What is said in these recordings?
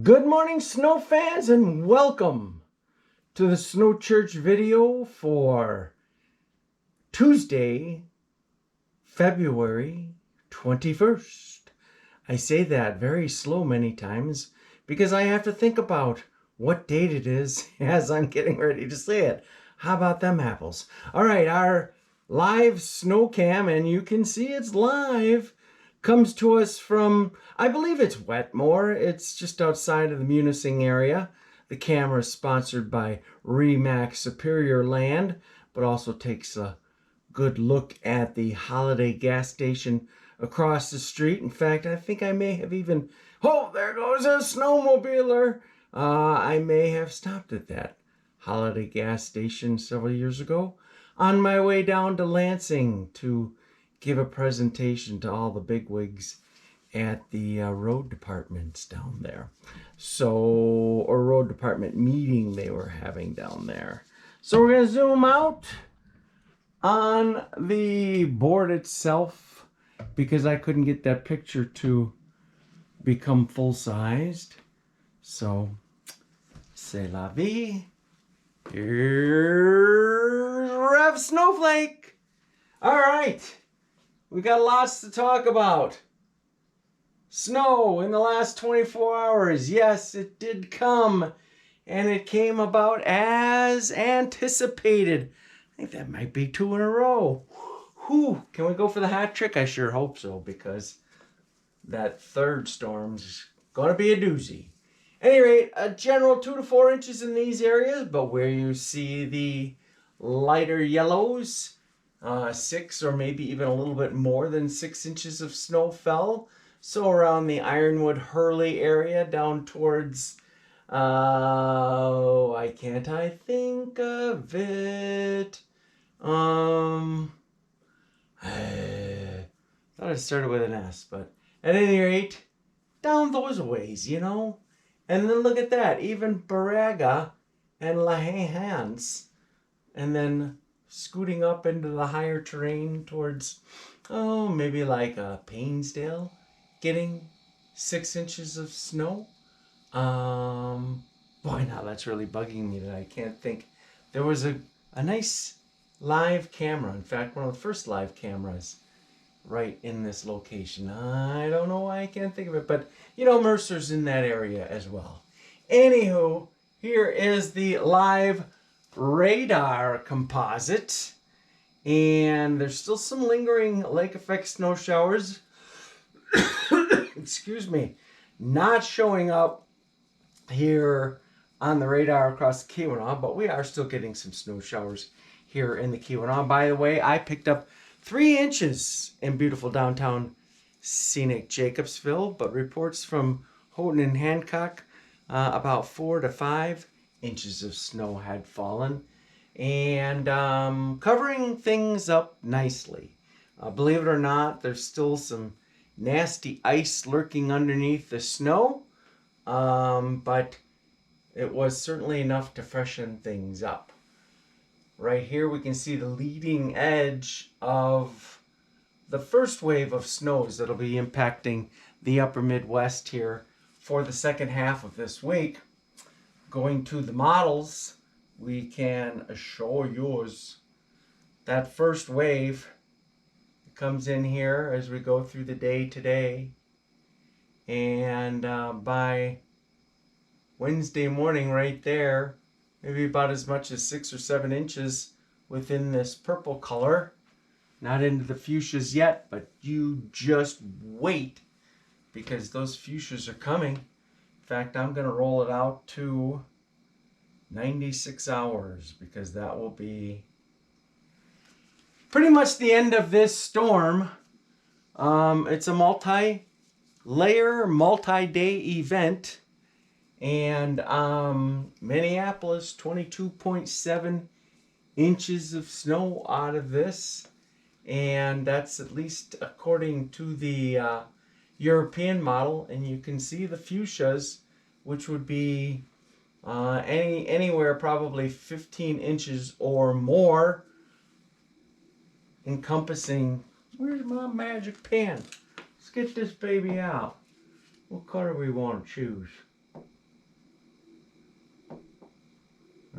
Good morning, snow fans, and welcome to the Snow Church video for Tuesday, February 21st. I say that very slow many times because I have to think about what date it is as I'm getting ready to say it. How about them apples? All right, our live snow cam, and you can see it's live, comes to us from, I believe it's Wetmore. It's just outside of the Munising area. The camera is sponsored by Remax Superior Land, but also takes a good look at the Holiday gas station across the street. In fact, I think I may have even, oh, there goes a snowmobiler. I may have stopped at that Holiday gas station several years ago on my way down to Lansing to give a presentation to all the bigwigs at the road departments down there. Or road department meeting they were having down there. So we're going to zoom out on the board itself because I couldn't get that picture to become full-sized. So, c'est la vie. Here's Rev Snowflake. All right. We got lots to talk about. Snow in the last 24 hours. Yes, it did come. And it came about as anticipated. I think that might be 2 in a row. Whew. Can we go for the hat trick? I sure hope so, because that third storm's going to be a doozy. At any rate, a general 2 to 4 inches in these areas, but where you see the lighter yellows, 6 or maybe even a little bit more than 6 inches of snow fell. So around the Ironwood Hurley area down towards, why can't I think of it? I thought it started with an S, but at any rate, down those ways, you know? And then look at that, even Baraga and Lahans, and then scooting up into the higher terrain towards, maybe like Painesdale, getting 6 inches of snow. Boy, now that's really bugging me that I can't think. There was a nice live camera. In fact, one of the first live cameras right in this location. I don't know why I can't think of it, but you know, Mercer's in that area as well. Anywho, here is the live radar composite, and there's still some lingering lake effect snow showers. Excuse me, not showing up here on the radar across the Keweenaw, but we are still getting some snow showers here in the Keweenaw. By the way, I picked up 3 inches in beautiful downtown scenic Jacobsville, but reports from Houghton and Hancock about 4 to 5 inches of snow had fallen, and covering things up nicely. Believe it or not, there's still some nasty ice lurking underneath the snow, but it was certainly enough to freshen things up. Right here we can see the leading edge of the first wave of snows that'll be impacting the upper Midwest here for the second half of this week. Going to the models, we can show you that first wave comes in here as we go through the day today, and by Wednesday morning right there, maybe about as much as 6 or 7 inches within this purple color. Not into the fuchsias yet, but you just wait, because those fuchsias are coming. In fact, I'm going to roll it out to 96 hours, because that will be pretty much the end of this storm. It's a multi-layer, multi-day event. And Minneapolis, 22.7 inches of snow out of this. And that's at least according to the European model. And you can see the fuchsias, which would be anywhere probably 15 inches or more, encompassing. Where's my magic pen? Let's get this baby out. What color we want to choose?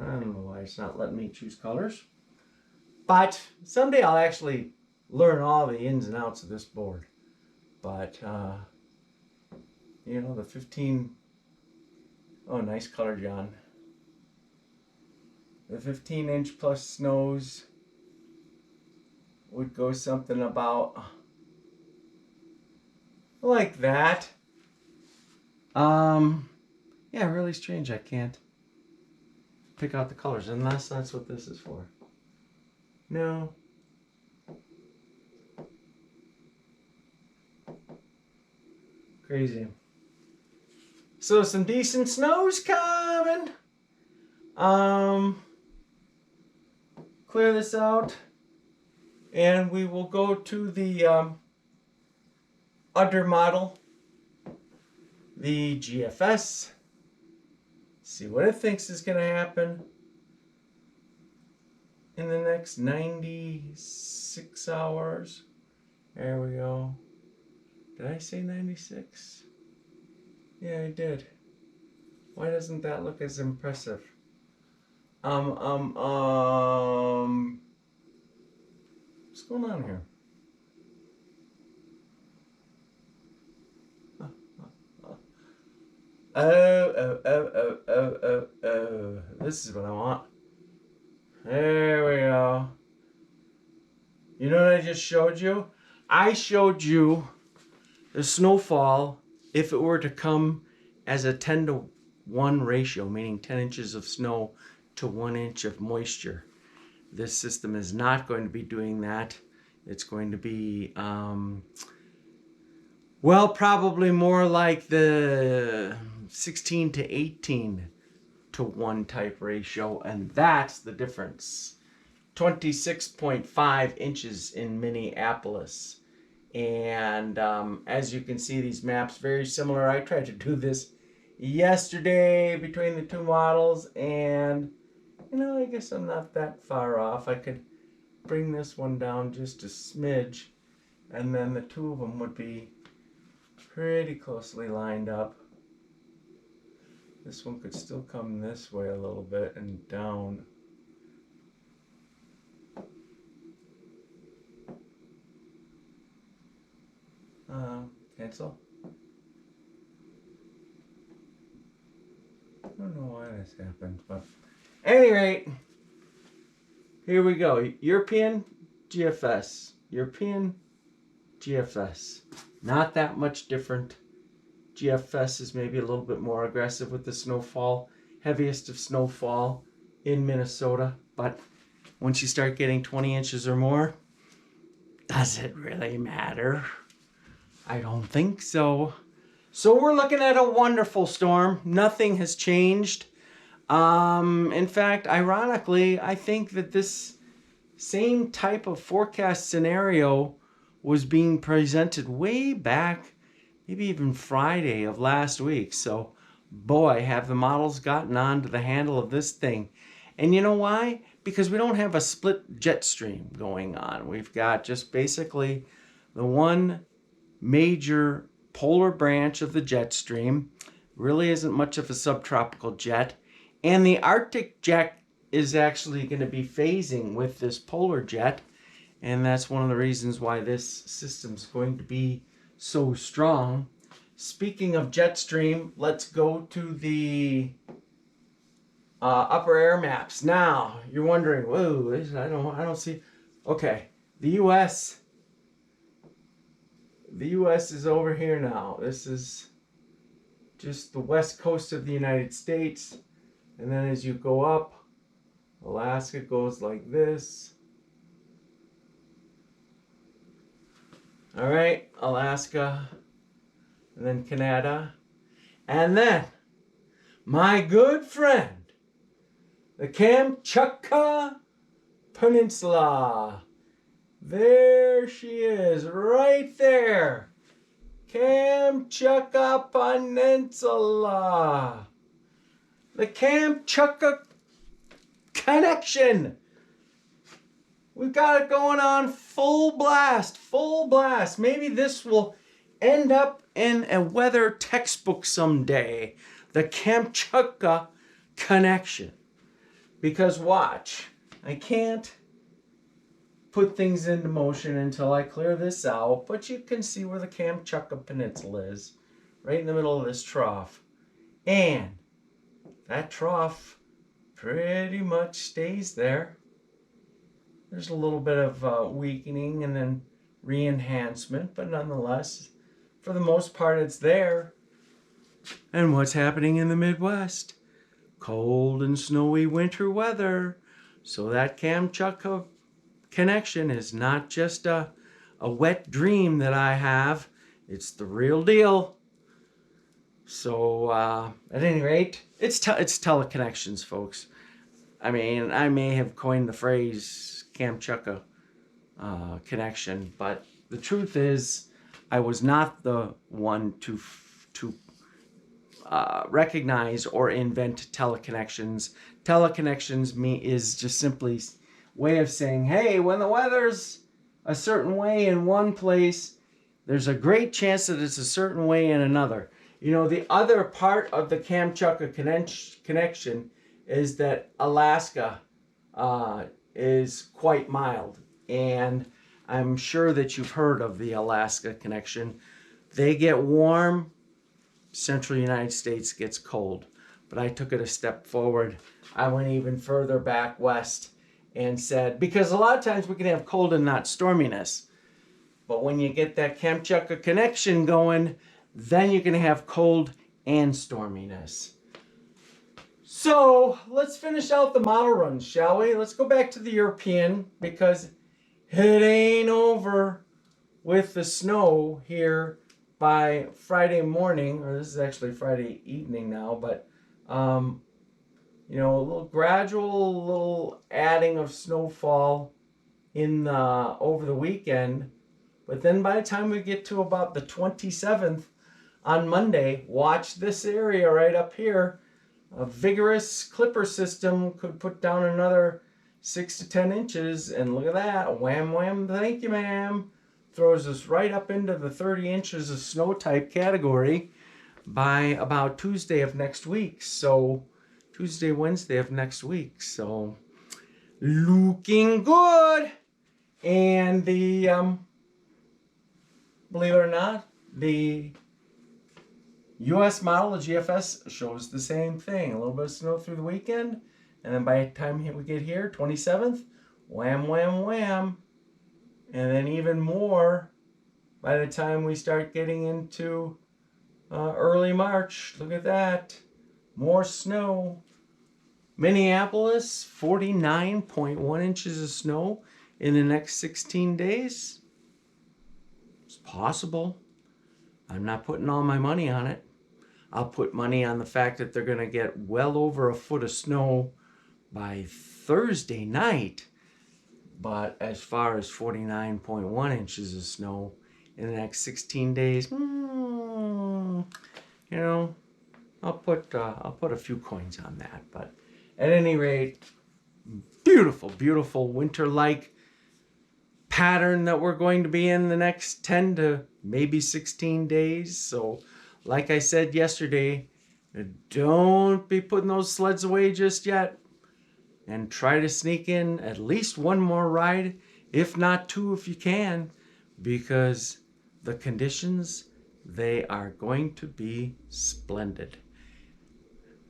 I don't know why it's not letting me choose colors. But someday I'll actually learn all the ins and outs of this board. But, you know, the 15... Oh, nice color, John. The 15-inch plus snows would go something about like that. Yeah, really strange. I can't pick out the colors unless that's what this is for. No. Crazy. So some decent snow's coming. Clear this out, and we will go to the under model, the GFS. See what it thinks is going to happen in the next 96 hours. There we go. Did I say 96? Yeah, I did. Why doesn't that look as impressive? What's going on here? Oh. This is what I want. There we go. You know what I just showed you? I showed you the snowfall if it were to come as a 10-to-1 ratio, meaning 10 inches of snow to 1 inch of moisture. This system is not going to be doing that. It's going to be, well, probably more like the 16 to 18 to 1 type ratio, and that's the difference. 26.5 inches in Minneapolis. And as you can see, these maps very similar. I tried to do this yesterday between the two models, and you know, I guess I'm not that far off. I could bring this one down just a smidge, and then the two of them would be pretty closely lined up. This one could still come this way a little bit and down. Cancel. I don't know why this happened, but at any rate, here we go. European GFS. European GFS. Not that much different. GFS is maybe a little bit more aggressive with the snowfall. Heaviest of snowfall in Minnesota. But once you start getting 20 inches or more, does it really matter? I don't think so. So we're looking at a wonderful storm. Nothing has changed. In fact, ironically, I think that this same type of forecast scenario was being presented way back, maybe even Friday of last week. So, boy, have the models gotten onto the handle of this thing. And you know why? Because we don't have a split jet stream going on. We've got just basically the one major polar branch of the jet stream. Really isn't much of a subtropical jet. And the Arctic jet is actually going to be phasing with this polar jet. And that's one of the reasons why this system's going to be so strong. Speaking of jet stream, let's go to the upper air maps. Now, you're wondering, whoa, I don't see. Okay, the U.S. The U.S. is over here now. This is just the west coast of the United States. And then as you go up, Alaska goes like this. All right, Alaska, and then Canada. And then, my good friend, the Kamchatka Peninsula. There she is, right there. Kamchatka Peninsula. The Kamchatka Connection. We've got it going on full blast, full blast. Maybe this will end up in a weather textbook someday. The Kamchatka Connection. Because watch, I can't put things into motion until I clear this out, but you can see where the Kamchatka Peninsula is, right in the middle of this trough. And that trough pretty much stays there. There's a little bit of weakening and then re-enhancement, but nonetheless, for the most part, it's there. And what's happening in the Midwest? Cold and snowy winter weather. So that Kamchatka connection is not just a wet dream that I have. It's the real deal. So at any rate, it's teleconnections, folks. I mean, I may have coined the phrase Kamchatka connection, but the truth is, I was not the one to recognize or invent teleconnections. Teleconnections is just simply way of saying, hey, when the weather's a certain way in one place, there's a great chance that it's a certain way in another. You know, the other part of the Kamchatka connection is that Alaska is quite mild. And I'm sure that you've heard of the Alaska connection. They get warm, central United States gets cold. But I took it a step forward. I went even further back west and said, because a lot of times we can have cold and not storminess. But when you get that Kamchatka connection going, then you can have cold and storminess. So let's finish out the model run, shall we? Let's go back to the European, because it ain't over with the snow here by Friday morning, or this is actually Friday evening now, but you know, a little gradual little adding of snowfall in over the weekend. But then by the time we get to about the 27th on Monday, watch this area right up here. A vigorous clipper system could put down another 6 to 10 inches. And look at that. Wham, wham, thank you, ma'am. Throws us right up into the 30 inches of snow type category by about Tuesday of next week. So Tuesday, Wednesday of next week. So looking good. And the believe it or not, the US model, the GFS, shows the same thing. A little bit of snow through the weekend, and then by the time we get here, 27th, wham, wham, wham. And then even more by the time we start getting into early March. Look at that. More snow. Minneapolis, 49.1 inches of snow in the next 16 days. It's possible. I'm not putting all my money on it. I'll put money on the fact that they're going to get well over a foot of snow by Thursday night. But as far as 49.1 inches of snow in the next 16 days, you know, I'll put a few coins on that. But at any rate, beautiful, beautiful winter-like pattern that we're going to be in the next 10 to maybe 16 days. So like I said yesterday, don't be putting those sleds away just yet, and try to sneak in at least one more ride, if not two if you can, because the conditions, they are going to be splendid.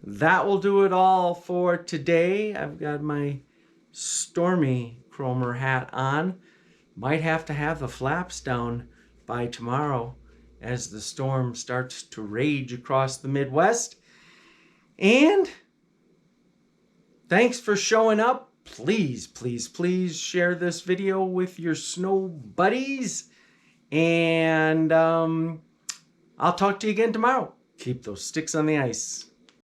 That will do it all for today. I've got my Stormy Cromer hat on. Might have to have the flaps down by tomorrow as the storm starts to rage across the Midwest. And thanks for showing up. Please, please, please share this video with your snow buddies. And I'll talk to you again tomorrow. Keep those sticks on the ice.